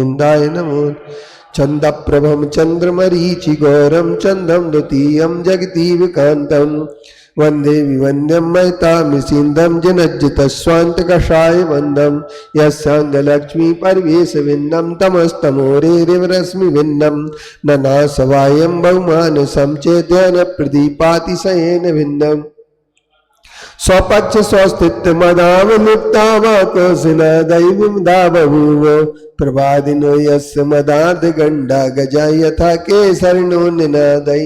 निंदाय नमो। चंद प्रभम चंद्रमरीचि गौरम चंदम द्वितीयं जगतीव कांतम वंदे विवंद्यम महतामिसिंदम जनज्जित स्वांत कषाय वंदम यस्यांगलक्ष्मी परवेश विन्नम तमस्तमोरे रिवरश्मि विन्नम ननासवायं बहुमान समचेत्यन प्रदीपाति सयेन विन्नम स्वपक्ष स्वस्तित्व मदाव मुक्तावा कौशला दैवदा बभूव प्रभादिनो यस्य मदार्ध गंडा गजा यथा केसरिणो निनादय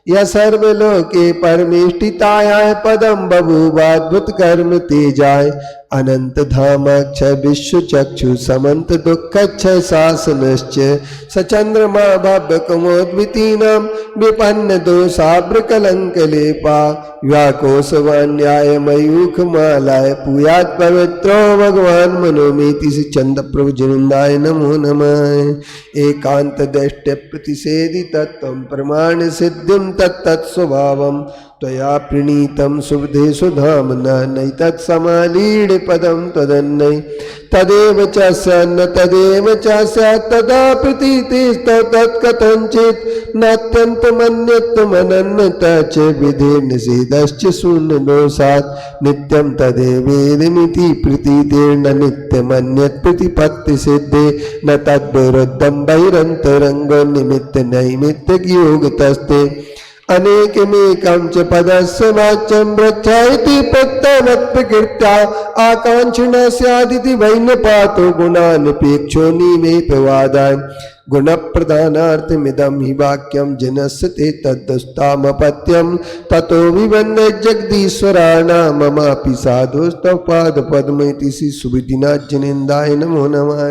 यह सर्वलोके परमेष्टिताय पदम बभूवाद्भुत कर्म तेजाय अनंत धामाक्ष विश्व चक्षु समंत दुःखच्छ शासनश्च सचंद्रमा भव्य कुमोद्वितीनां विपन्न दोषाभ्र कलंक लेपा व्याकोशवान्याय मयूख मालाय पूयात् पवित्रो भगवान मनोमेति से चंद प्रभु जिनंदाय नमो नमः। एकांत दृष्टि प्रतिषेधि तत्व प्रमाण सिद्धिम तत्तत् स्वभावम त्वया प्रणीतम शुभदे सुधामना नैतत्समालीड पदम तदन्नै तदेव च न तदेव च तदा प्रतीतिस्तत्कथंचित् नात्यन्तमन्यत्वमनन्यता च विधे निषेधश्च शून्य दोषात् नित्यं तदेवेदमिति प्रतीतिर्न नित्यमन्यत् प्रतिपत्ति सिद्धे न तद्विरुद्धं बहिरन्तरङ्गो निमित्त नैमित्तिक योगतस्ते अनेकमेकं च पदस्य वाच्यं वृक्षायति प्रत्यवत्प्रकृत्या आकांक्षिणा स्यादिति वैनपातो गुणानपेक्षो निमेपवादाय गुणप्रधानार्थमिदं हि वाक्यं जनस्य ते तद्दुस्तामपत्यं ततो विवन्ने जगदीश्वराणाममापि साधुस्तव पादपद्मेति श्री सुविधिनाथ जिनेन्द्राय नमो नमः।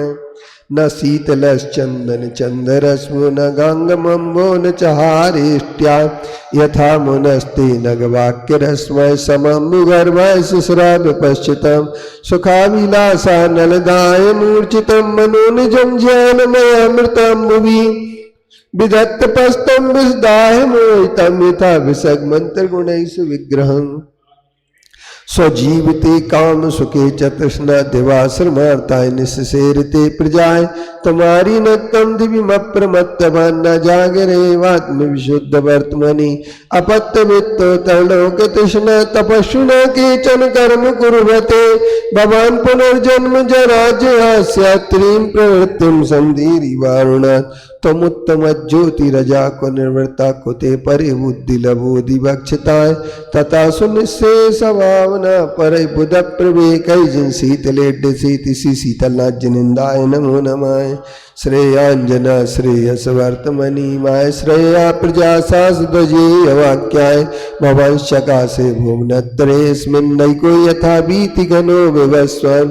न शीतलश्चंदन चंदरस्मो न गांगमंबो न चहारेष्ट्या यथा मुनस्ते नगवाक्यरस्मय समं गर्भाय सुश्राव्य पश्चितम सुखाविलासा नलदाय मूर्छितम मनोनिजं ज्ञानमयामृतं भुवि विदत्त पस्तम विसदाय मोहितम यथा विसगमंत्र गुणैषु विग्रहम् स्वजीविते काम सुखे च तृष्णा दिवाश्रमार्ताय निःशेरते प्रजाय तुम्हारी न तम दिव्यमप्रमत्तवान् न जागरेवात्म विशुद्ध वर्तमनि अपत्य वित्तो तरलोक तृष्णा तपस्विना केचन कर्म कुर्वते भवान् पुनर्जन्म जरा जया त्रीं प्रवृत्तिं संधीरि वारुणात् तमुत्तम ज्योतिरजा को निर्वृत्ता कुते परे बुद्धि लबोधि वक्षताय तथा सुनिशेष भावना पर बुध प्रवेक जिन शीतलेड्य शीतिशी शीतलनाथ जिनेन्द्राय नमो नमः। श्रेयांजना श्रेयस वर्तमनि माय श्रेया प्रजा सासध्वजेय वाक्याय भवंशकाशे भुवनत्रयेऽस्मिन्नैको यथा भीति घनो विवस्वन्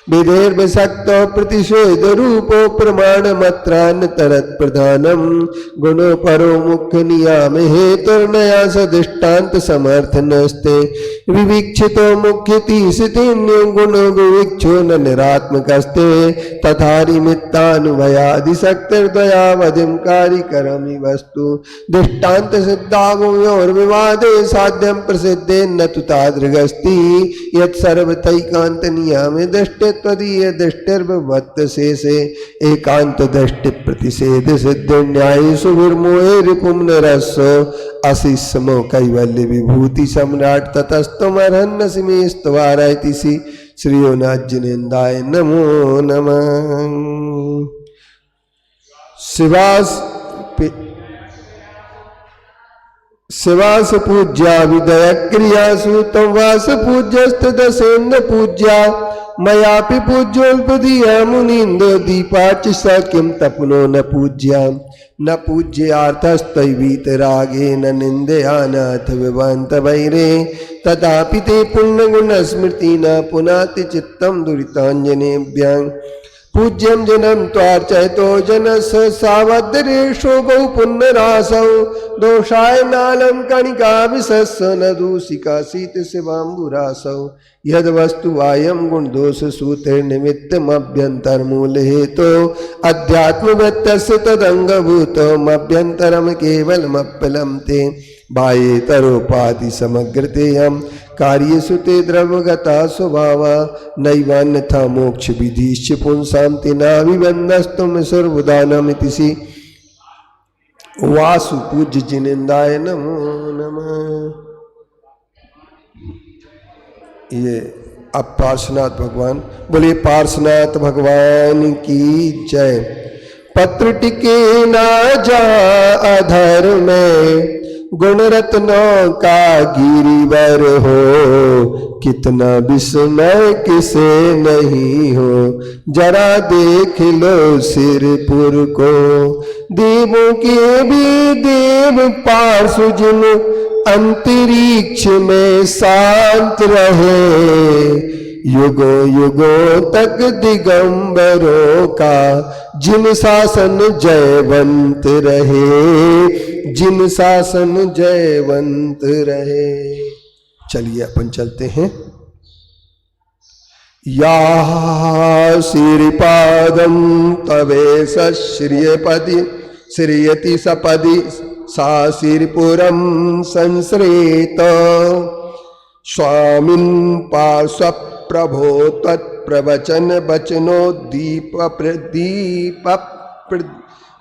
विधेर्विषक्तो प्रतिषेध रूपो प्रमाण मत्रान तरत प्रधानम गुणो परो मुख्य नियाम हेतुर्नया सदृष्टान्त समर्थनस्ते विवीक्षितो मुख्य तीसतीन्यो गुणो विविक्षो न निरात्मकस्ते तथारि मित्तानुभयादिशक्तिर्दयावधिं कार्यकरमि वस्तु दृष्टान्त सिद्धागोर्विवादे साध्यं प्रसिद्धे न तु तादृगस्ति यत् सर्वतैकान्त नियामे दृष्टे तदीय दृष्टिर्भवत् शेषे एकांत दृष्टि प्रतिषेध सिद्ध न्यायेषु विर्मोहे रिपुं नरस्सो अशिष्मो कैवल्य विभूति सम्राट ततस्तमर्हन्न सिमेस्तवारायति श्रीयोनाथ जिनेन्द्राय नमो नमः। शिवास पूज्या विदय क्रियासु तम वास पूज्यस्त दसेन्द्र पूज्या मयापि पूज्योल्पदीया मुनीन्द्र दीपाच सख्यम तपनो न पूज्या न पूज्यार्थस्तैवीत रागे न निंदयानाथ विवांत वैरे तथापि ते पुण्यगुण स्मृति न पुनाति चित्तम दुरितांजनेभ्यां पूज्यम जनम त्वार्चयतो जनस सावद्रेशो बहु पुण्यरासौ दोषाय नालम कणिका विशस् न दूषिका शीत शिवाम्बुरासौ यद वस्तु आयम गुण दोष सूत्र निमित्तमभ्यंतर मूल हेतो अध्यात्म व्यत्यस्य तदंगभूतो मभ्यंतरम केवलमप्पलम ते बाह्येतरोपाधि समग्रते हम कार्येषु ते द्रवगता स्वभावा नैवान्यथा मोक्ष विधिश्च पुंसां तेनाभिबन्धस्तुम सर्वदानमिति सी। वासु पूज्य जिनेन्द्राय नमो नमः। ये अब पार्श्वनाथ भगवान, बोले पार्श्वनाथ भगवान की जय। पत्र टिके ना जा अधर में, गुण रत्नों का गिरिवर हो, कितना विस्मय किसे नहीं हो। जरा देख लो सिरपुर को, देवों के भी देव पार्श्व जिन अंतरिक्ष में शांत रहे। युगों युगों तक दिगंबरों का जिन शासन जयवंत रहे, जिन शासन जयवंत रहे। चलिए अपन चलते हैं। या श्रीपादं तवेश श्रियपति श्रियति सपदि सा श्रीपुरं संश्रेत। स्वामिन् पार्श्व प्रभो तत्प्रवचन वचनो दीप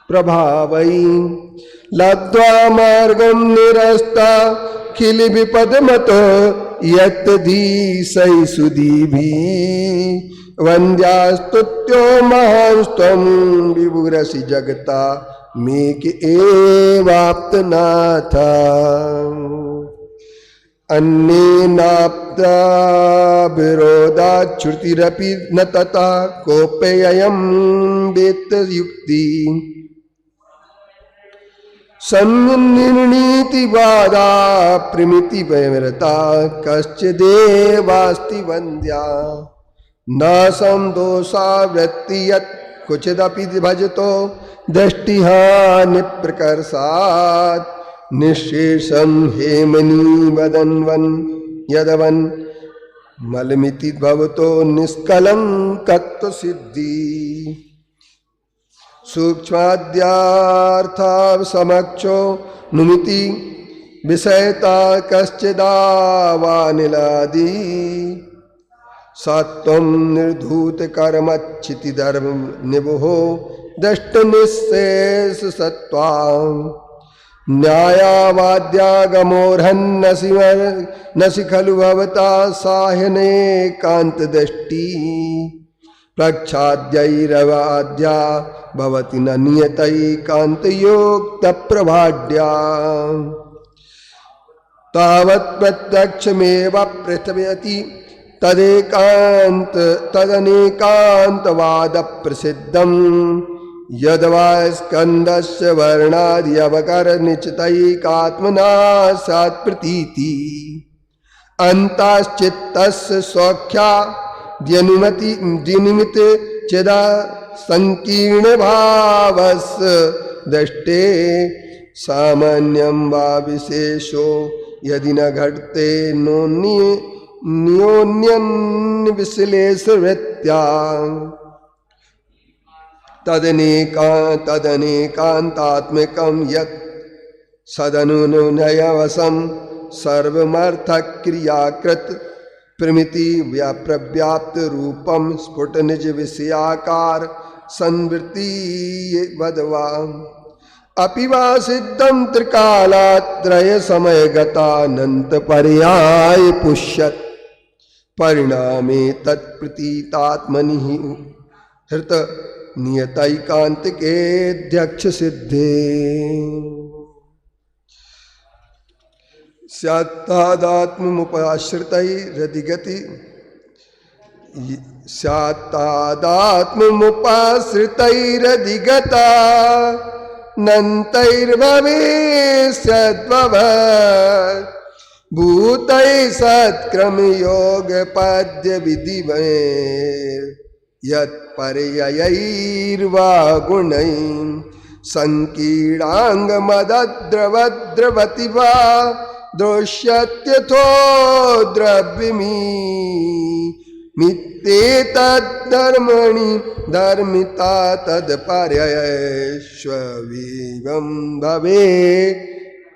प्रभावै। लब्ध्वा मार्गं निरस्ता खिल विपदमत यत् धीसै सुदीभि। वन्द्यास्तुत्यो महांस्त्वं विभुरसि जगता मेक एवाप्तनाथ। अन्येनाप्ता विरोधात् श्रुतिरपि न तथा कोऽप्ययं वेत्त युक्ति। संनिर्णीतिवादा प्रमितिवैरता कश्चिदेवास्ति वन्द्या। न संदोषा वृत्ति यत् क्वचिदपि भजतो दृष्टिहानि प्रकर्षात्। निःशेषं हेमनी वदन्वन् यदवन् मलमिति भवतो निष्कलंकत्व सिद्धि। सूक्ष्माद्यार्था समक्षो नुमिति विषयता कश्चिदावानिलादि। सत्वं निर्धूत कर्मच्चिति धर्म निबोहो दृष्टनिःशेष सत्त्वां। न्यायावाद्यागमोर्हन्नसि खलु भवता साह्यने कान्तदृष्टि। प्रच्छाद्यैरवाद्या भवति न नियतैकान्तयोक्तप्रभाढ्या। तावत् प्रत्यक्षमेव पृथ्व्यति तदनेकान्तवाद प्रसिद्धम्। यद्वा स्कन्दस्य वर्णादि अवकर निश्चितैकात्मना स्यात् प्रतीति। अन्ताश्चित्तस्य सौख्या द्यनुमित चिदा संकीर्ण भावस्य दृष्टे। सामान्यं वा विशेषो यदि न घटते न्योन्यन् विश्लेषवृत्त्या। तदनेकान्तात्मकं यत् सदनुनयवशं सर्वमर्थक्रियाकृत प्रमिति व्याप्रव्याप्त रूपम स्फुट निज विषयाकार संवृत्ति वदवा। अपिवा सिद्धं त्रिकालात्रय समय गतानंत पर्याय पुष्यत्। परिणामे तत्प्रतीतात्मनि हृत नियतैकांतिके ध्यक्ष सिद्धे। स्यात्तादात्ममुपाश्रितैरधिगति स्यात्तादात्ममुपाश्रितैरधिगता नन्तैर्भवेस्यद्भवत्। भूतैः सत्क्रम योग पद्य विधिवैर् यत्पर्ययैर्वा गुणैः। संकीर्णांगमद्रवद्रवति वा दृश्यत्यथो द्रव्यमी। मित्येतद्धर्मणि धर्मिता तत्पर्ययैश्वविवं भवेत्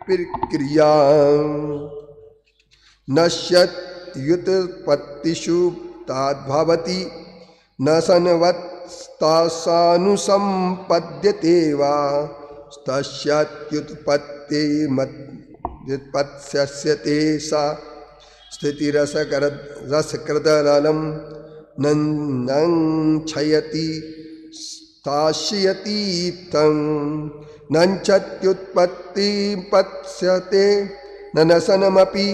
प्रक्रिया। नश्यत्युत्पत्तिषु तद्भवति न सन्वत्तासानुसम्पद्यते वा तस्यात्युत्पत्तिमुत्पत्स्यते सा स्थितिरसकृदलं नञ्छयति स्थास्यति तं नञ्चत्युत्पत्तिपत्स्यते ननसनमपि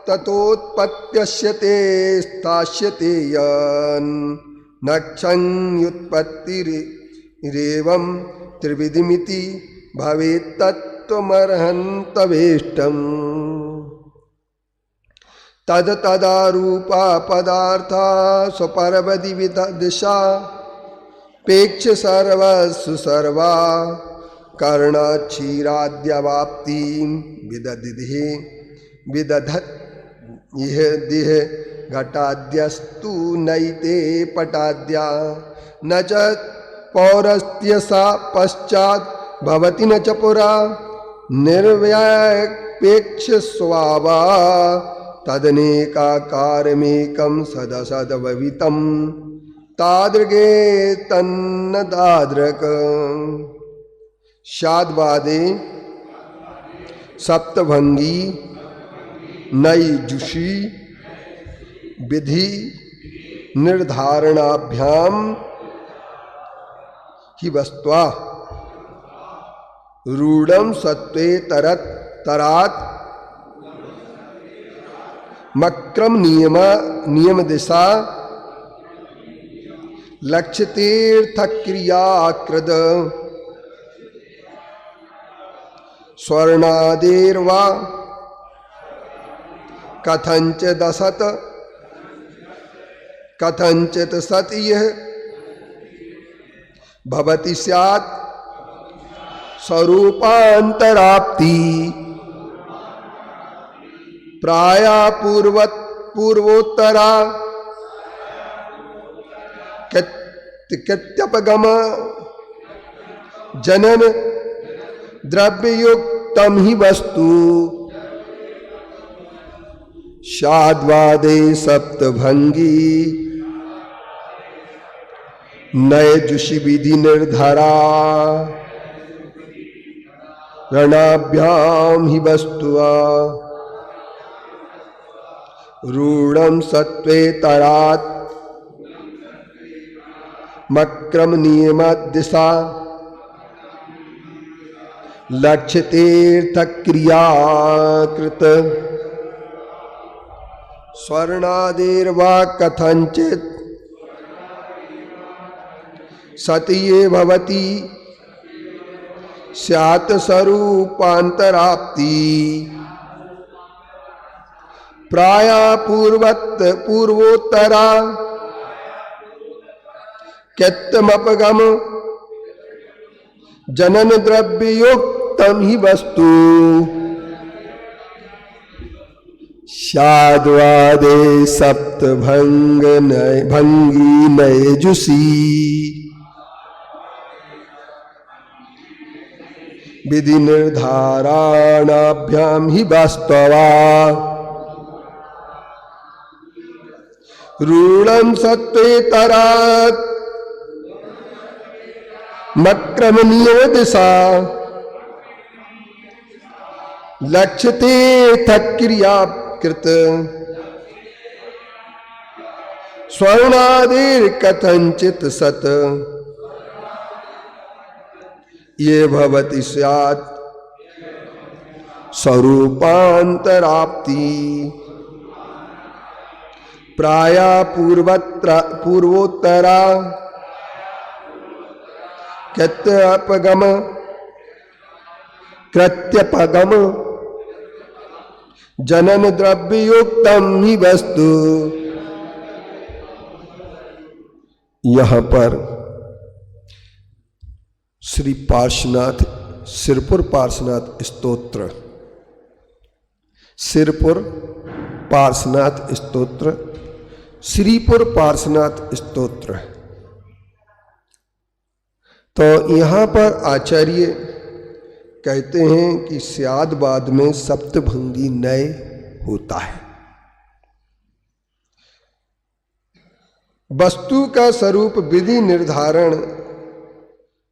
ततोत्पत्स्यते स्थास्यते यन् नक्षन्युत्पत्तिरेवं त्रिविधमिति भवेत्तत्त्वमर्हन्तवेष्टम् तदारूपा पदार्था स्वपरवदिविदशा पेक्ष सर्वसु सर्वा कर्णक्षीराद्यवाप्तिं विदधत् इह दिह घटाद्यस्तु नैते पटाद्या न च पौरस्त्य सा पश्चात् भवति न च पुरा निर्व्यापेक्ष स्वावा तदनेकाकारमेकं सदसदभवितं तादृगे तन्नदादृक् शाद्वादे सप्तभंगी नैजुषी विधि निर्धारणाभ्याम ही वस्त्वा रूढ़ं सत्वे तरात मक्रम नियम दिशा लक्ष्य तीर्थक्रियाकृद स्वर्णादेर्वा कथंचित सत यह भवति स्यात् स्वरूपांतराप्ति प्राया पूर्वोत्तरा कृत्यपगम जनन द्रव्ययुक्तम ही वस्तु शाद्वादे सप्तभंगी नयजुषि विधि निर्धारा रणाभ्याम ही वस्तुआ रूढ़ं सत्वे तरात मक्रम नियमदिशा लक्ष्य तीर्थक्रियाकृत स्वर्णादेर्वा कथंचित सतीये भवति स्यात् स्वरूपांतराप्ति प्राया पूर्वोत्तरा कृत्यमपगम जनन द्रव्ययुक्तम ही वस्तु शाद्वादे भंगी नयजुषी विधि निर्धारणाभ्याम ही वास्तवा रूढ़ं सत्वे तरात मक्रम नियमदिशा लक्ष्य तीर्थक्रियाकृत स्वर्णादिर कथंचित सत ये भवति स्यात् स्वरूपांतराप्ति प्राया पूर्वोत्तरा कृत्यपगम जनन द्रव्ययुक्तम ही वस्तु। यहाँ पर श्री पार्श्वनाथ सिरपुर पार्श्वनाथ स्तोत्र, सिरपुर पार्श्वनाथ स्तोत्र, श्रीपुर पार्श्वनाथ स्तोत्र। तो यहाँ पर आचार्य कहते हैं कि स्यादबाद में सप्तभंगी नय होता है। वस्तु का स्वरूप विधि निर्धारण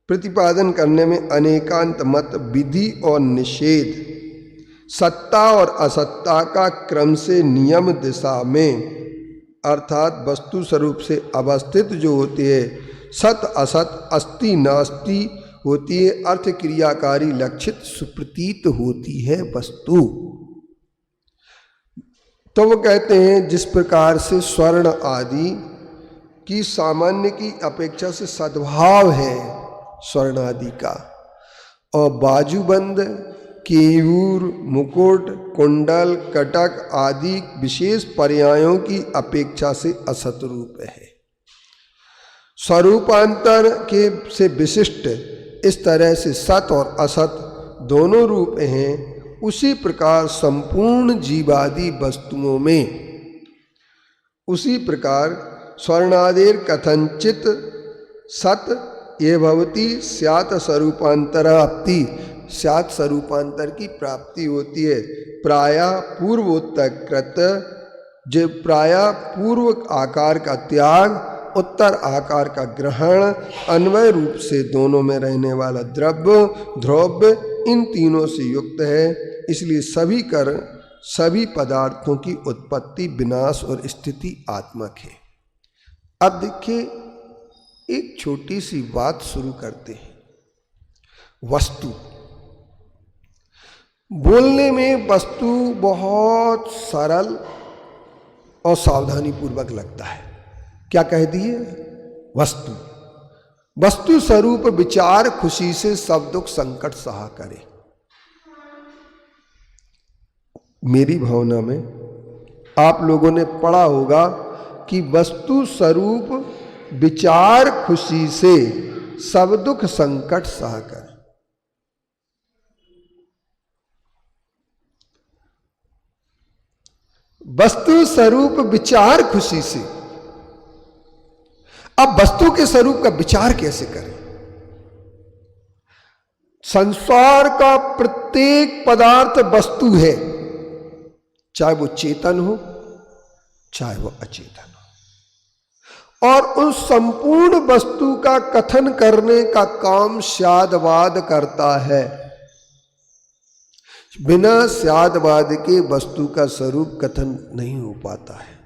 प्रतिपादन करने में अनेकांत मत, विधि और निषेध, सत्ता और असत्ता का क्रम से नियम दिशा में, अर्थात वस्तु स्वरूप से अवस्थित जो होती है, सत असत, अस्ति नास्ति होती है, अर्थ क्रियाकारी लक्षित सुप्रतीत होती है वस्तु। तो वो कहते हैं जिस प्रकार से स्वर्ण आदि की सामान्य की अपेक्षा से सद्भाव है स्वर्ण आदि का, और बाजूबंद, केयूर, मुकुट, कुंडल, कटक आदि विशेष पर्यायों की अपेक्षा से असत रूप है। स्वरूपांतर के से विशिष्ट इस तरह से सत और असत दोनों रूप हैं, उसी प्रकार संपूर्ण जीवादि वस्तुओं में, उसी प्रकार स्वर्णादेर कथंचित सत ये भवती स्यात् स्वरूपांतराप्ति, स्यात् स्वरूपांतर की प्राप्ति होती है। प्रायः पूर्वोत्तरकृत, जो प्रायः पूर्व आकार का त्याग, उत्तर आकार का ग्रहण, अन्वय रूप से दोनों में रहने वाला द्रव्य, ध्रुव, इन तीनों से युक्त है। इसलिए सभी पदार्थों की उत्पत्ति, विनाश और स्थिति आत्मक है। अब देखिए, एक छोटी सी बात शुरू करते हैं। वस्तु, बोलने में वस्तु बहुत सरल और सावधानी पूर्वक लगता है। क्या कह दिए? वस्तु। वस्तु स्वरूप विचार खुशी से सब दुख संकट सहा करे। मेरी भावना में आप लोगों ने पढ़ा होगा कि वस्तु स्वरूप विचार खुशी से सब दुख संकट सहा करे। वस्तु स्वरूप विचार खुशी से। अब वस्तु के स्वरूप का विचार कैसे करें? संसार का प्रत्येक पदार्थ वस्तु है, चाहे वो चेतन हो चाहे वो अचेतन हो, और उस संपूर्ण वस्तु का कथन करने का काम स्यादवाद करता है। बिना स्यादवाद के वस्तु का स्वरूप कथन नहीं हो पाता है,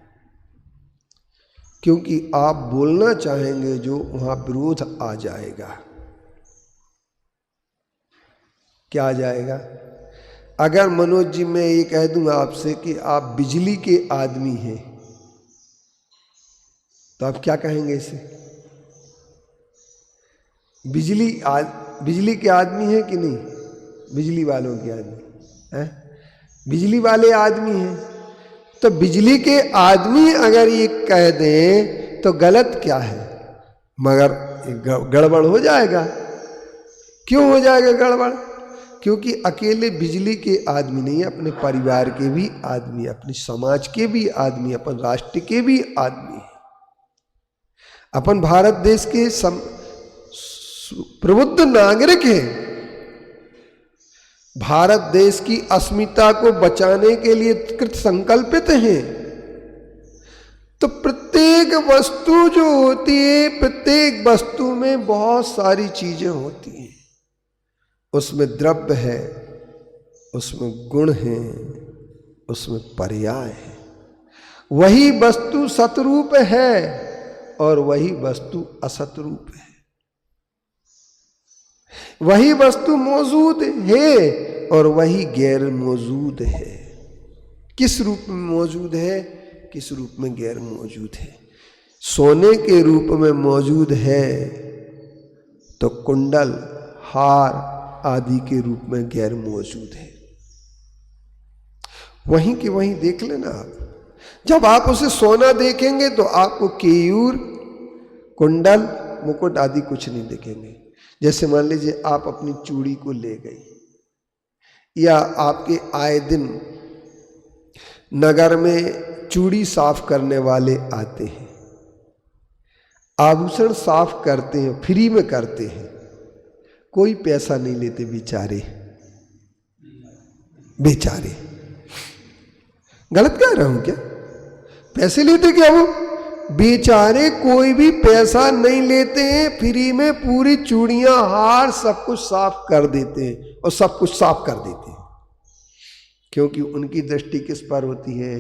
क्योंकि आप बोलना चाहेंगे जो वहां विरोध आ जाएगा। क्या आ जाएगा? अगर मनोज जी मैं ये कह दूं आपसे कि आप बिजली के आदमी हैं, तो आप क्या कहेंगे इसे? बिजली के आदमी है कि नहीं? बिजली वालों के आदमी है, बिजली वाले आदमी हैं। तो बिजली के आदमी अगर ये कह दें तो गलत क्या है? मगर गड़बड़ हो जाएगा। क्यों हो जाएगा गड़बड़? क्योंकि अकेले बिजली के आदमी नहीं, अपने परिवार के भी आदमी, अपने समाज के भी आदमी, अपन राष्ट्र के भी आदमी हैं। अपन भारत देश के प्रबुद्ध नागरिक हैं। भारत देश की अस्मिता को बचाने के लिए कृत संकल्पित हैं। तो प्रत्येक वस्तु जो होती है, प्रत्येक वस्तु में बहुत सारी चीजें होती हैं। उसमें द्रव्य है, उसमें गुण है, उसमें पर्याय है। वही वस्तु सतरूप है और वही वस्तु असतरूप है। वही वस्तु मौजूद है और वही गैर मौजूद है। किस रूप में मौजूद है, किस रूप में गैर मौजूद है? सोने के रूप में मौजूद है तो कुंडल, हार आदि के रूप में गैर मौजूद है। वहीं के वहीं देख लेना आप। जब आप उसे सोना देखेंगे तो आपको केयूर, कुंडल, मुकुट आदि कुछ नहीं दिखेंगे। जैसे मान लीजिए आप अपनी चूड़ी को ले गई, या आपके आए दिन नगर में चूड़ी साफ करने वाले आते हैं, आभूषण साफ करते हैं, फ्री में करते हैं, कोई पैसा नहीं लेते बेचारे, बेचारे। गलत कह रहा हूं क्या? पैसे लेते क्या वो? बेचारे कोई भी पैसा नहीं लेते हैं, फ्री में पूरी चूड़ियां हार सब कुछ साफ कर देते हैं और सब कुछ साफ कर देते हैं, क्योंकि उनकी दृष्टि किस पर होती है?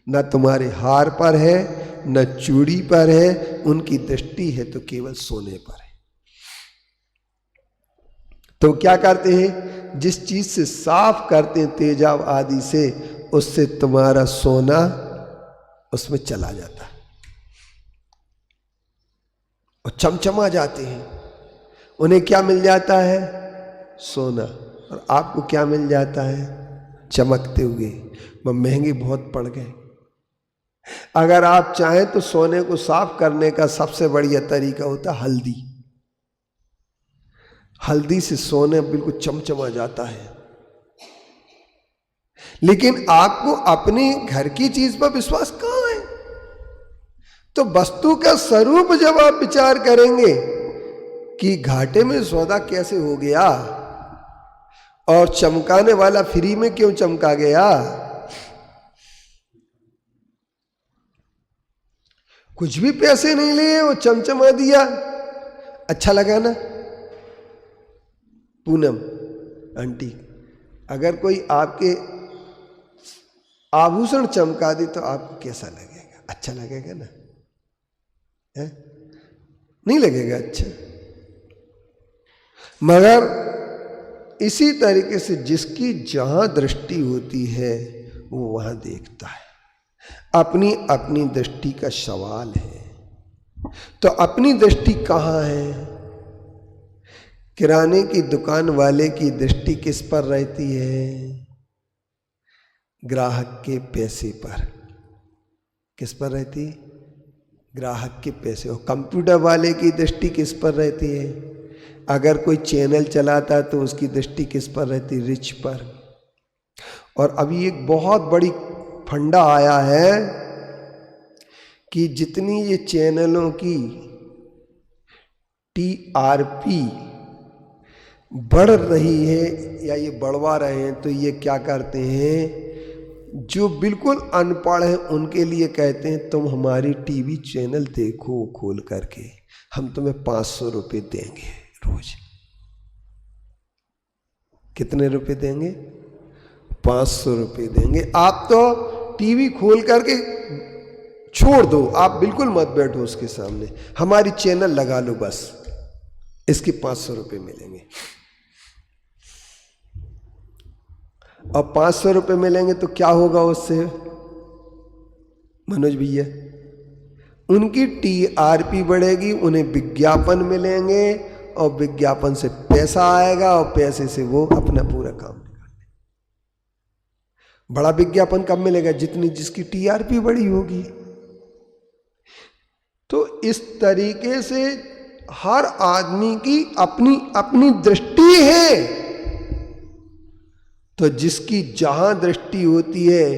न तुम्हारे हार पर है, न चूड़ी पर है, उनकी दृष्टि है तो केवल सोने पर है। तो क्या करते हैं? जिस चीज से साफ करते हैं तेजाब आदि से, उससे तुम्हारा सोना उसमें चला जाता है और चमचमा जाते हैं। उन्हें क्या मिल जाता है? सोना। और आपको क्या मिल जाता है? चमकते हुए। वह महंगे बहुत पड़ गए। अगर आप चाहें तो सोने को साफ करने का सबसे बढ़िया तरीका होता है हल्दी। हल्दी से सोने बिल्कुल चमचमा जाता है। लेकिन आपको अपने घर की चीज पर विश्वास कहां है? तो वस्तु का स्वरूप जब आप विचार करेंगे कि घाटे में सौदा कैसे हो गया और चमकाने वाला फ्री में क्यों चमका गया, कुछ भी पैसे नहीं लिए, वो चमचमा दिया, अच्छा लगा ना? पूनम आंटी, अगर कोई आपके आभूषण चमका दे तो आपको कैसा लगेगा? अच्छा लगेगा ना? है? नहीं लगेगा अच्छा। मगर इसी तरीके से जिसकी जहां दृष्टि होती है वो वहां देखता है। अपनी अपनी दृष्टि का सवाल है। तो अपनी दृष्टि कहां है? किराने की दुकान वाले की दृष्टि किस पर रहती है? ग्राहक के पैसे पर। किस पर रहती है? ग्राहक के पैसे। और कंप्यूटर वाले की दृष्टि किस पर रहती है? अगर कोई चैनल चलाता है तो उसकी दृष्टि किस पर रहती है? रिच पर। और अभी एक बहुत बड़ी फंडा आया है कि जितनी ये चैनलों की टीआरपी बढ़ रही है या ये बढ़वा रहे हैं, तो ये क्या करते हैं, जो बिल्कुल अनपढ़ हैं उनके लिए कहते हैं तुम हमारी टीवी चैनल देखो खोल करके, हम तुम्हें 500 रुपये देंगे रोज। कितने रुपए देंगे? 500 रुपये देंगे। आप तो टीवी खोल करके छोड़ दो, आप बिल्कुल मत बैठो उसके सामने, हमारी चैनल लगा लो बस, इसके 500 रुपये मिलेंगे। और 500 रुपये मिलेंगे तो क्या होगा उससे मनोज भैया? उनकी टीआरपी बढ़ेगी, उन्हें विज्ञापन मिलेंगे और विज्ञापन से पैसा आएगा और पैसे से वो अपना पूरा काम निकालेंगे। बड़ा विज्ञापन कब मिलेगा? जितनी जिसकी टीआरपी बड़ी होगी। तो इस तरीके से हर आदमी की अपनी अपनी दृष्टि है। तो जिसकी जहां दृष्टि होती है,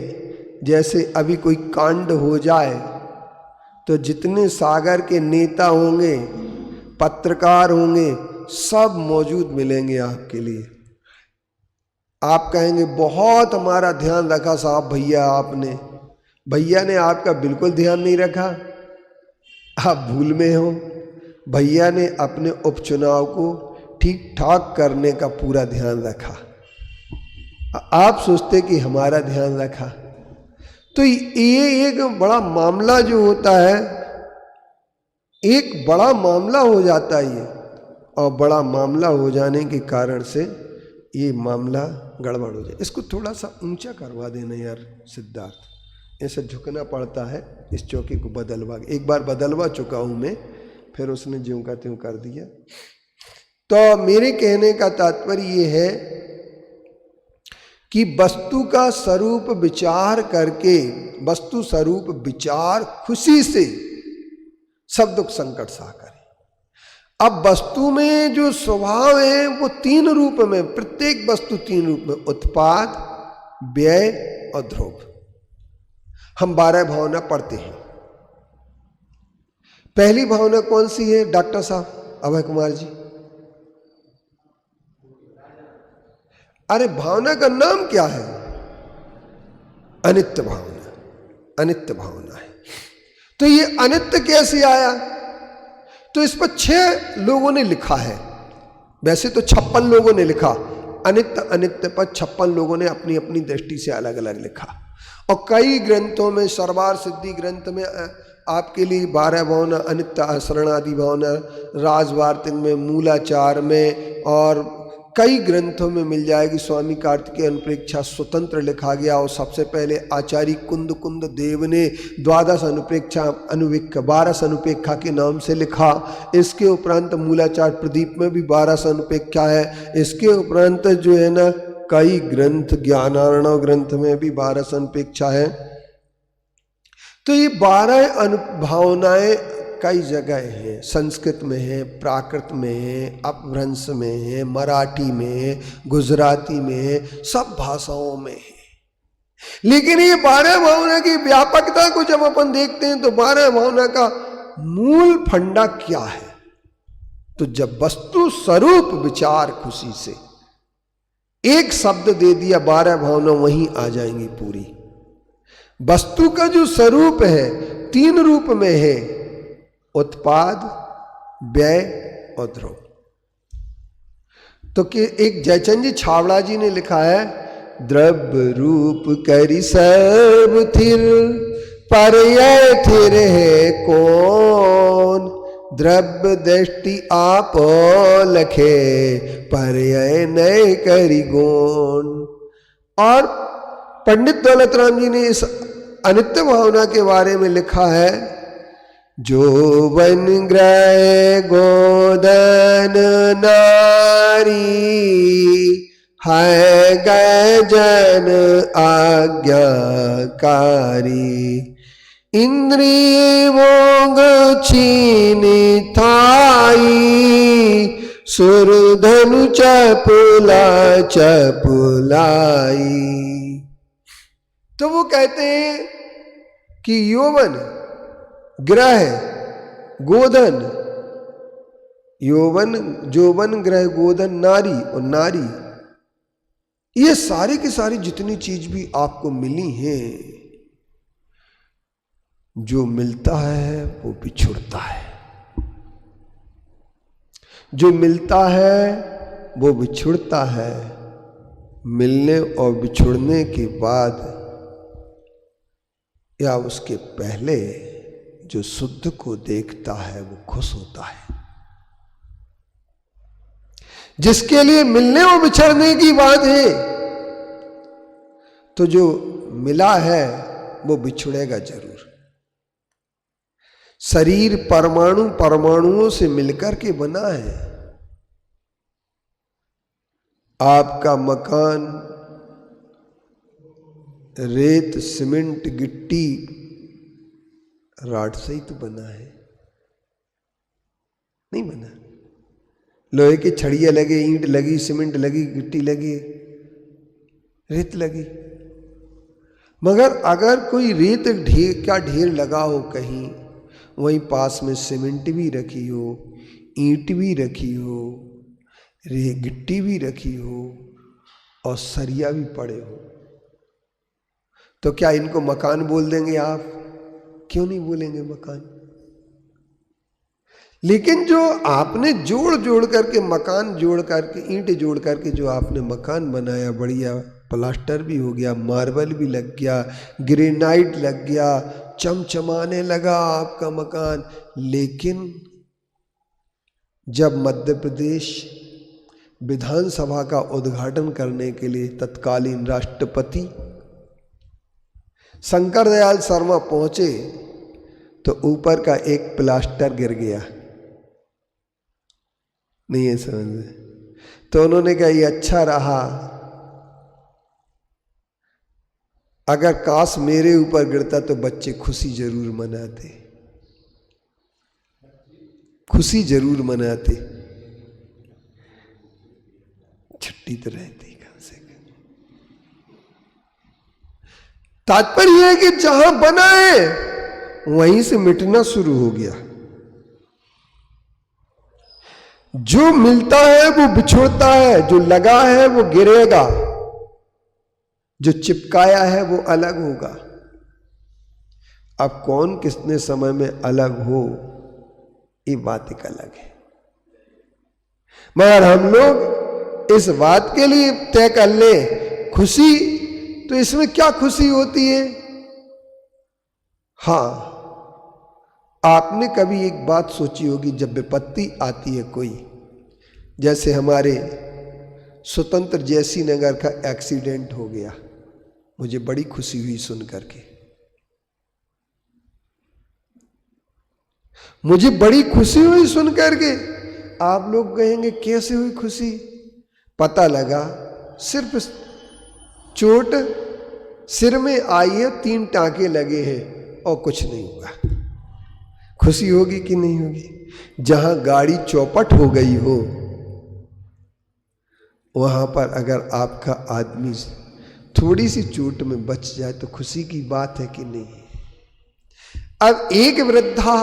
जैसे अभी कोई कांड हो जाए तो जितने सागर के नेता होंगे, पत्रकार होंगे, सब मौजूद मिलेंगे आपके लिए। आप कहेंगे बहुत हमारा ध्यान रखा साहब भैया आपने। भैया ने आपका बिल्कुल ध्यान नहीं रखा, आप भूल में हो। भैया ने अपने उपचुनाव को ठीक ठाक करने का पूरा ध्यान रखा। आप सोचते कि हमारा ध्यान रखा। तो ये एक बड़ा मामला जो होता है, एक बड़ा मामला हो जाता है ये, और बड़ा मामला हो जाने के कारण से ये मामला गड़बड़ हो जाए। इसको थोड़ा सा ऊंचा करवा देना यार सिद्धार्थ, ऐसे झुकना पड़ता है इस चौकी को बदलवा। एक बार बदलवा चुका हूं मैं, फिर उसने ज्यों का त्यों कर दिया। तो मेरे कहने का तात्पर्य ये है कि वस्तु का स्वरूप विचार करके, वस्तु स्वरूप विचार खुशी से सब दुख संकट सहा करें। अब वस्तु में जो स्वभाव है वो 3 रूप में, प्रत्येक वस्तु 3 रूप में, उत्पाद, व्यय और ध्रुव। हम 12 भावना पढ़ते हैं। पहली भावना कौन सी है डॉक्टर साहब, अभय कुमार जी? अरे भावना का नाम क्या है? अनित्य भावना, अनित्य भावना है। तो ये अनित्य कैसे आया? तो इस पर 6 लोगों ने लिखा है, वैसे तो 56 लोगों ने लिखा, अनित्य अनित्य पर 56 लोगों ने अपनी अपनी दृष्टि से अलग अलग लिखा। और कई ग्रंथों में, सरवार सिद्धि ग्रंथ में आपके लिए 12 भावना, अनित्य आसरणादि भावना, राजवार्तिक में, मूलाचार में और कई ग्रंथों में मिल जाएगी। स्वामी कार्तिकेय अनुप्रेक्षा स्वतंत्र लिखा गया और सबसे पहले आचार्य कुंद देव ने द्वादश अनुप्रेक्षा अनुविक 12 अनुपेक्षा के नाम से लिखा। इसके उपरांत मूलाचार प्रदीप में भी 12 अनुपेक्षा है। इसके उपरांत जो है ना कई ग्रंथ, ज्ञानार्णव ग्रंथ में भी 12 अनुपेक्षा है। तो ये 12 अनुभावनाएं कई जगह हैं, संस्कृत में है, प्राकृत में है, अपभ्रंश में है, मराठी में है, गुजराती में है, सब भाषाओं में है। लेकिन ये 12 भावना की व्यापकता को जब अपन देखते हैं तो 12 भावना का मूल फंडा क्या है? तो जब वस्तु स्वरूप विचार खुशी से एक शब्द दे दिया, 12 भावना वहीं आ जाएंगी पूरी। वस्तु का जो स्वरूप है 3 रूप में है, उत्पाद, व्यय और द्रव्य। तो कि एक जयचंद जी छावड़ा जी ने लिखा है, द्रव्य रूप करी सब थिर, पर्याय थिर है कौन, द्रव्य दृष्टि आप लखे, पर्याय नए करी गौन। और पंडित दौलत राम जी ने इस अनित्य भावना के बारे में लिखा है, जोवन ग्रह गोदन नारी, है गजन आज्ञाकारी, इंद्रिय भोग छीनी थाई, सुरधनु चपुला चपुलाई। तो वो कहते हैं कि यौवन, ग्रह, गोधन, यौवन, जोवन, ग्रह, गोधन, नारी और नारी, ये सारी की सारी जितनी चीज भी आपको मिली हैं, जो मिलता है वो बिछुड़ता है, जो मिलता है वो बिछुड़ता है। मिलने और बिछुड़ने के बाद या उसके पहले जो शुद्ध को देखता है वो खुश होता है। जिसके लिए मिलने और बिछड़ने की बात है, तो जो मिला है वो बिछुड़ेगा जरूर। शरीर परमाणु परमाणुओं से मिलकर के बना है। आपका मकान रेत, सीमेंट, गिट्टी, राड से ही तो बना है, नहीं बना। लोहे की छड़ियाँ लगे, ईंट लगी, सीमेंट लगी, गिट्टी लगी, रेत लगी। मगर अगर कोई रेत का ढेर लगा हो कहीं, वहीं पास में सीमेंट भी रखी हो, ईंट भी रखी हो, गिट्टी भी रखी हो और सरिया भी पड़े हो, तो क्या इनको मकान बोल देंगे आप? क्यों नहीं बोलेंगे मकान? लेकिन जो आपने जोड़ जोड़ करके, मकान जोड़ करके, ईंट जोड़ करके जो आपने मकान बनाया, बढ़िया प्लास्टर भी हो गया, मार्बल भी लग गया, ग्रेनाइट लग गया, चमचमाने लगा आपका मकान। लेकिन जब मध्य प्रदेश विधानसभा का उद्घाटन करने के लिए तत्कालीन राष्ट्रपति शंकर दयाल शर्मा पहुंचे, तो ऊपर का एक प्लास्टर गिर गया, नहीं है समझ में? तो उन्होंने कहा ये अच्छा रहा, अगर काश मेरे ऊपर गिरता तो बच्चे खुशी जरूर मनाते, खुशी जरूर मनाते, छुट्टी तो रहती कम से कम। तात्पर्य है कि जहां बना है वहीं से मिटना शुरू हो गया। जो मिलता है वो बिछुड़ता है, जो लगा है वो गिरेगा, जो चिपकाया है वो अलग होगा। अब कौन कितने समय में अलग हो ये बात एक अलग है, मगर हम लोग इस बात के लिए तय कर ले खुशी, तो इसमें क्या खुशी होती है? हां, आपने कभी एक बात सोची होगी, जब विपत्ति आती है कोई, जैसे हमारे स्वतंत्र जयसी नगर का एक्सीडेंट हो गया, मुझे बड़ी खुशी हुई सुन करके, मुझे बड़ी खुशी हुई सुन करके। आप लोग कहेंगे कैसे हुई खुशी? पता लगा सिर्फ चोट सिर में आई है, 3 टांके लगे हैं और कुछ नहीं हुआ। खुशी होगी कि नहीं होगी? जहां गाड़ी चौपट हो गई हो वहां पर अगर आपका आदमी थोड़ी सी चोट में बच जाए तो खुशी की बात है कि नहीं? अब एक वृद्धा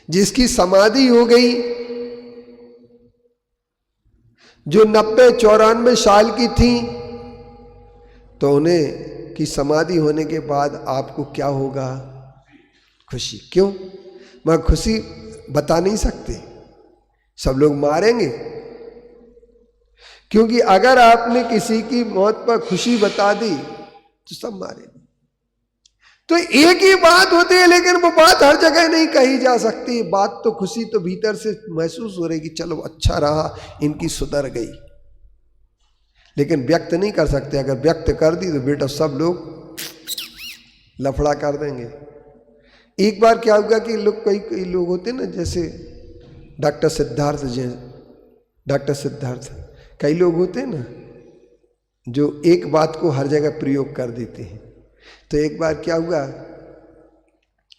जिसकी समाधि हो गई, जो 90-94 साल की थी, तो उन्हें की समाधि होने के बाद आपको क्या होगा? खुशी। क्यों? मैं खुशी बता नहीं सकते, सब लोग मारेंगे, क्योंकि अगर आपने किसी की मौत पर खुशी बता दी तो सब मारेंगे। तो एक ही बात होती है, लेकिन वो बात हर जगह नहीं कही जा सकती। बात तो खुशी तो भीतर से महसूस हो रही कि चलो अच्छा रहा, इनकी सुधर गई, लेकिन व्यक्त नहीं कर सकते। अगर व्यक्त कर दी तो बेटा सब लोग लफड़ा कर देंगे। एक बार क्या हुआ कि लोग कई लोग होते ना, जैसे डॉक्टर सिद्धार्थ, कई लोग होते हैं ना जो एक बात को हर जगह प्रयोग कर देते हैं। तो एक बार क्या हुआ,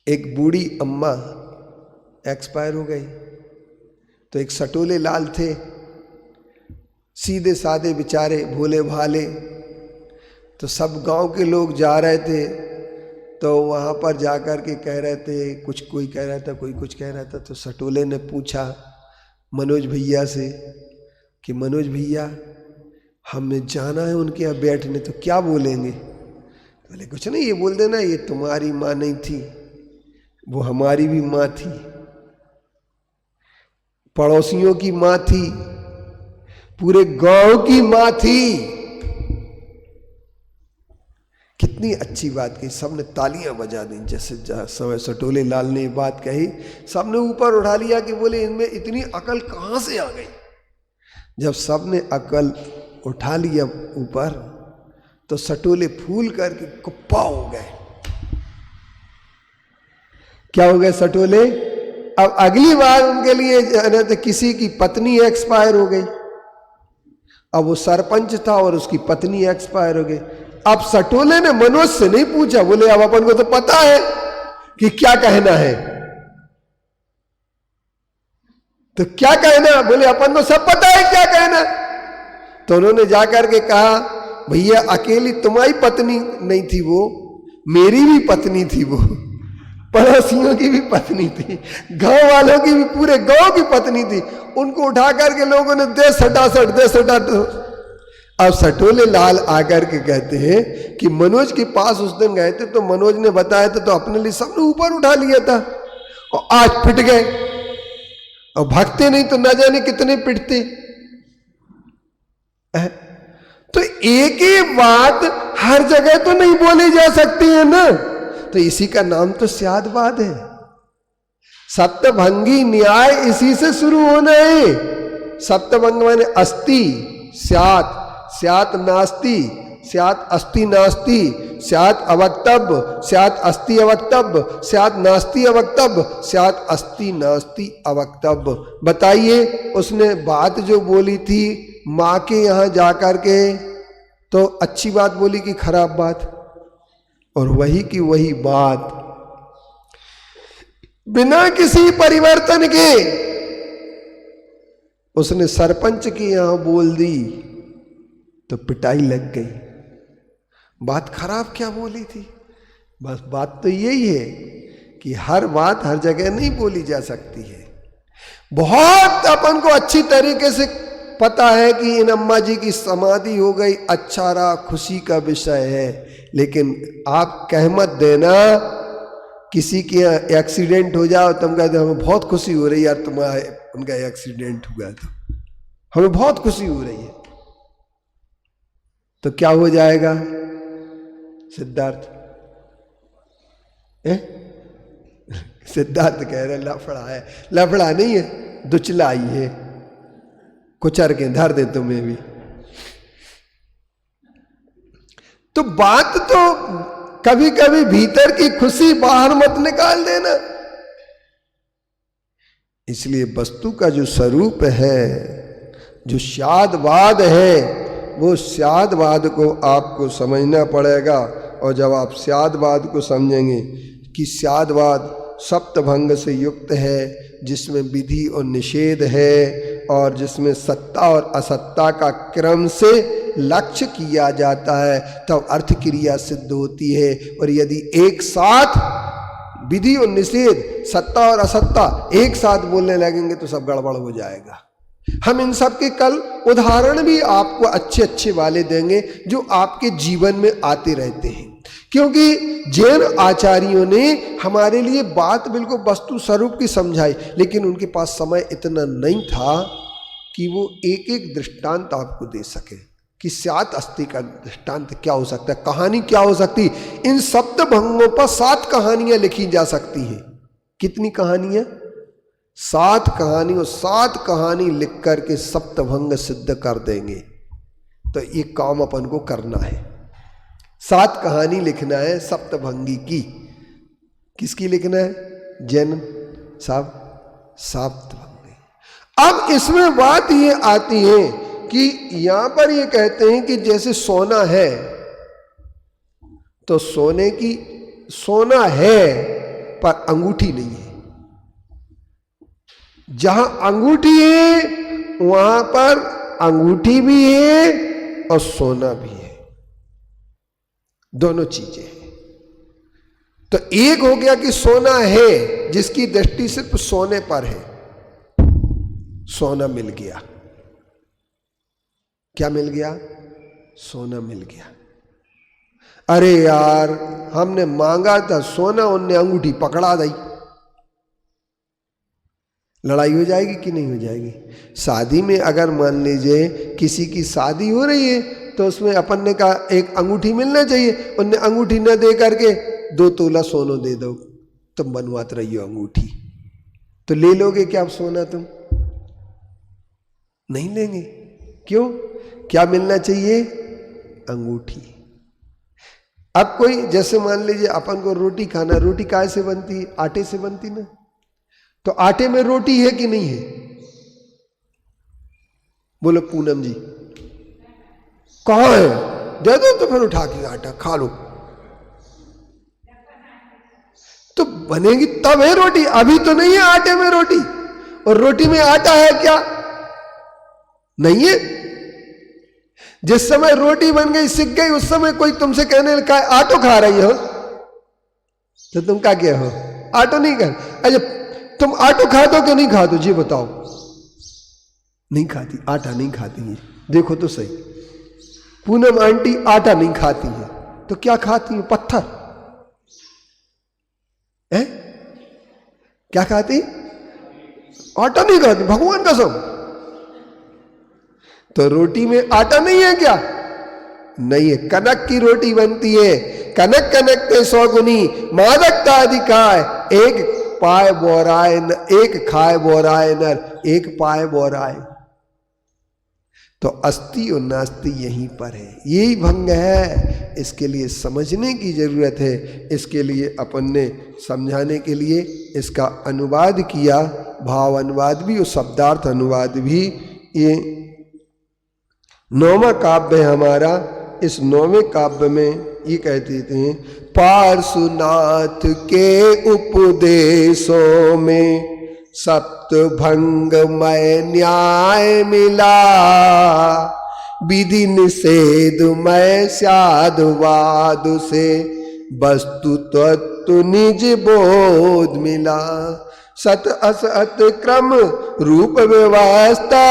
एक बूढ़ी अम्मा एक्सपायर हो गई, तो एक सटोले लाल थे, सीधे साधे बेचारे, भोले भाले, तो सब गांव के लोग जा रहे थे, तो वहाँ पर जाकर के कह रहे थे, कुछ कोई कह रहा था, कोई कुछ कह रहा था। तो सटोले ने पूछा मनोज भैया से कि मनोज भैया हमें जाना है उनके यहाँ बैठने, तो क्या बोलेंगे? बोले कुछ नहीं, ये बोल देना ये तुम्हारी माँ नहीं थी, वो हमारी भी माँ थी, पड़ोसियों की माँ थी, पूरे गांव की माँ थी। कितनी अच्छी बात कही, सबने तालियां बजा दी। जैसे समय सटोले लाल ने बात कही, सबने ऊपर उठा लिया कि बोले इनमें इतनी अकल कहां से आ गई। जब सबने अकल उठा लिया ऊपर, तो सटोले फूल करके कुप्पा हो गए। क्या हो गए सटोले? अब अगली बार उनके लिए तो किसी की पत्नी एक्सपायर हो गई, अब वो सरपंच था और उसकी पत्नी एक्सपायर हो गई। अब सटोले ने मनोज से नहीं पूछा, बोले अब अपन को तो पता है कि क्या कहना है, तो क्या कहना? बोले अपन को सब पता है क्या कहना। तो उन्होंने जाकर के कहा भैया अकेली तुम्हारी पत्नी नहीं थी, वो मेरी भी पत्नी थी, वो पड़ोसियों की भी पत्नी थी, गांव वालों की भी, पूरे गांव की पत्नी थी। उनको उठा करके लोगों ने दे सटा। अब सटोले लाल आकर के कहते हैं कि मनोज के पास उस दिन गए थे, तो मनोज ने बताया था, तो अपने लिए सबने ऊपर उठा लिया था, और आज पिट गए, और भागते नहीं तो न जाने कितने पिटते। तो एक ही बात हर जगह तो नहीं बोली जा सकती है ना, तो इसी का नाम तो स्यादवाद है। सप्तभंगी न्याय इसी से शुरू होना है। सप्तभंग माने अस्ति स्यात्, स्यात् नास्ति, स्यात् अस्ति नास्ति, स्यात् अवक्तव्य, स्यात् अस्ति अवक्तव्य, स्यात् नास्ति अवक्तव्य, स्यात् अस्ति नास्ति अवक्तव्य। बताइए उसने बात जो बोली थी माँ के यहाँ जाकर के, तो अच्छी बात बोली कि खराब बात? और वही की वही बात बिना किसी परिवर्तन के उसने सरपंच के यहां बोल दी, तो पिटाई लग गई। बात खराब क्या बोली थी? बस बात तो यही है कि हर बात हर जगह नहीं बोली जा सकती है। बहुत अपन को अच्छी तरीके से पता है कि इन अम्मा जी की समाधि हो गई, अच्छा रहा, खुशी का विषय है। लेकिन आप कह मत देना किसी के एक्सीडेंट हो जाओ, तुम कहते हमें बहुत खुशी हो रही है यार, तुम्हारे उनका एक्सीडेंट हुआ तो हमें बहुत खुशी हो रही है, तो क्या हो जाएगा सिद्धार्थ? सिद्धार्थ कह रहे लफड़ा है। लफड़ा नहीं है, दुचलाई है, कुचर के धर दे तुम्हें भी। तो बात तो कभी कभी भीतर की खुशी बाहर मत निकाल देना। इसलिए वस्तु का जो स्वरूप है, जो स्यादवाद है, वो स्यादवाद को आपको समझना पड़ेगा। और जब आप स्यादवाद को समझेंगे कि स्यादवाद सप्तभंग से युक्त है, जिसमें विधि और निषेध है, और जिसमें सत्ता और असत्ता का क्रम से लक्ष्य किया जाता है, तब अर्थ क्रिया सिद्ध होती है। और यदि एक साथ विधि और निषेध, सत्ता और असत्ता एक साथ बोलने लगेंगे तो सब गड़बड़ हो जाएगा। हम इन सब के कल उदाहरण भी आपको अच्छे अच्छे वाले देंगे जो आपके जीवन में आते रहते हैं, क्योंकि जैन आचार्यों ने हमारे लिए बात बिल्कुल वस्तु स्वरूप की समझाई, लेकिन उनके पास समय इतना नहीं था कि वो एक एक दृष्टांत आपको दे सके कि स्यात् अस्ति का दृष्टांत क्या हो सकता है, कहानी क्या हो सकती। इन सप्तभंगों पर 7 कहानियां लिखी जा सकती हैं। कितनी कहानियां? 7 कहानी, और 7 कहानी लिख करके सप्तभंग सिद्ध कर देंगे। तो ये काम अपन को करना है, 7 कहानी लिखना है सप्तभंगी की। किसकी लिखना है? जैन साहब सप्तभंगी। अब इसमें बात ये आती है कि यहां पर ये कहते हैं कि जैसे सोना है, तो सोने की सोना है पर अंगूठी नहीं है। जहां अंगूठी है वहां पर अंगूठी भी है और सोना भी है, दोनों चीजें हैं। तो एक हो गया कि सोना है, जिसकी दृष्टि सिर्फ सोने पर है, सोना मिल गया। क्या मिल गया? सोना मिल गया। अरे यार हमने मांगा था सोना, उनने अंगूठी पकड़ा दी, लड़ाई हो जाएगी कि नहीं हो जाएगी? शादी में अगर मान लीजिए किसी की शादी हो रही है तो उसमें अपन ने कहा एक अंगूठी मिलना चाहिए, उनने अंगूठी न दे करके 2 तोला सोना दे दो, तुम बनवात रही हो अंगूठी, तो ले लोगे क्या आप सोना? तुम नहीं लेंगे। क्यों? क्या मिलना चाहिए? अंगूठी। अब कोई जैसे मान लीजिए अपन को रोटी खाना, रोटी काय से बनती है? आटे से बनती ना। तो आटे में रोटी है कि नहीं है? बोलो पूनम जी कहां है? दे दो तो फिर उठा के आटा खा लो, तो बनेगी तब है रोटी। अभी तो नहीं है आटे में रोटी, और रोटी में आटा है क्या? नहीं है। जिस समय रोटी बन गई, सिक गई, उस समय कोई तुमसे कहने लगा आटो खा रही हो, तो तुम क्या कह हो? आटो नहीं खा। अच्छा तुम आटो खा दो कि नहीं खा दो? जी बताओ। नहीं खाती, आटा नहीं खाती है। देखो तो सही, पूनम आंटी आटा नहीं खाती है, तो क्या खाती है? पत्थर है? क्या खाती? आटा नहीं खाती, भगवान कसम। तो रोटी में आटा नहीं है क्या? नहीं है। कनक की रोटी बनती है, कनक कनक ते 100 गुनी, मादकता अधिकाय, एक पाए बोराए न, एक खाए बोराए नर, एक पाए बोराए। तो अस्ति और नास्ति यहीं पर है, यही भंग है। इसके लिए समझने की जरूरत है। इसके लिए अपन ने समझाने के लिए इसका अनुवाद किया, भाव अनुवाद भी और शब्दार्थ अनुवाद भी। ये 9वां काव्य है हमारा। इस 9वें काव्य में ये कहते थे, पार्श्वनाथ के उपदेशों में सप्तभंगमय न्याय मिला, विधि निषेधमय स्यादवाद से वस्तु तत्व निज बोध मिला। सत असत क्रम रूप व्यवस्था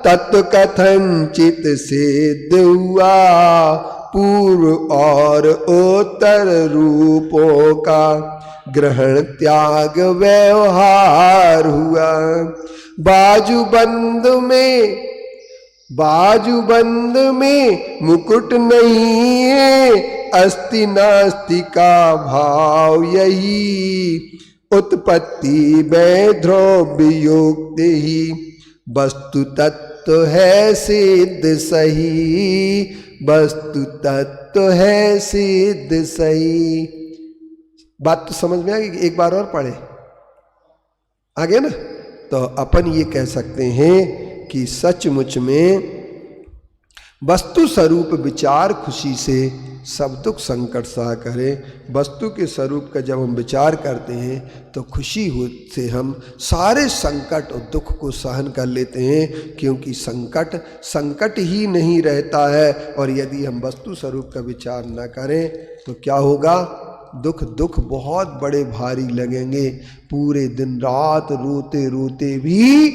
तत्व कथन चित सिद्ध हुआ। पूर्व और उत्तर रूपों का ग्रहण त्याग व्यवहार हुआ। बाजूबंद में मुकुट नहीं है, अस्ति नास्ति का भाव यही। उत्पत्ति में द्रव्य युक्त ही वस्तु तत्व है सिद्ध सही। वस्तु तत्व है सिद्ध सही। बात तो समझ में आ गई? एक बार और पढ़े, आगे ना। तो अपन ये कह सकते हैं कि सचमुच में वस्तु स्वरूप विचार खुशी से सब दुख संकट सहा करे। वस्तु के स्वरूप का जब हम विचार करते हैं तो खुशी हो से हम सारे संकट और दुख को सहन कर लेते हैं, क्योंकि संकट ही नहीं रहता है। और यदि हम वस्तु स्वरूप का विचार न करें तो क्या होगा? दुख बहुत बड़े भारी लगेंगे। पूरे दिन रात रोते रोते भी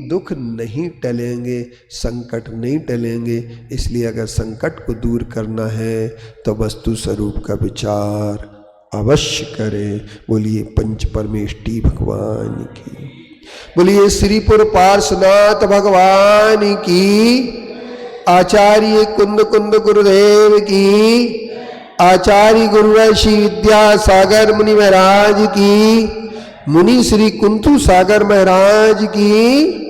दुख नहीं टलेंगे, संकट नहीं टलेंगे। इसलिए अगर संकट को दूर करना है तो वस्तु स्वरूप का विचार अवश्य करें। बोलिए पंच परमेष्टि भगवान की, बोलिए श्रीपुर पार्श्वनाथ भगवान की, आचार्य कुंद गुरुदेव की, आचार्य गुरुवैशी विद्यासागर मुनि महाराज की, मुनि श्री कुंतु सागर महाराज की।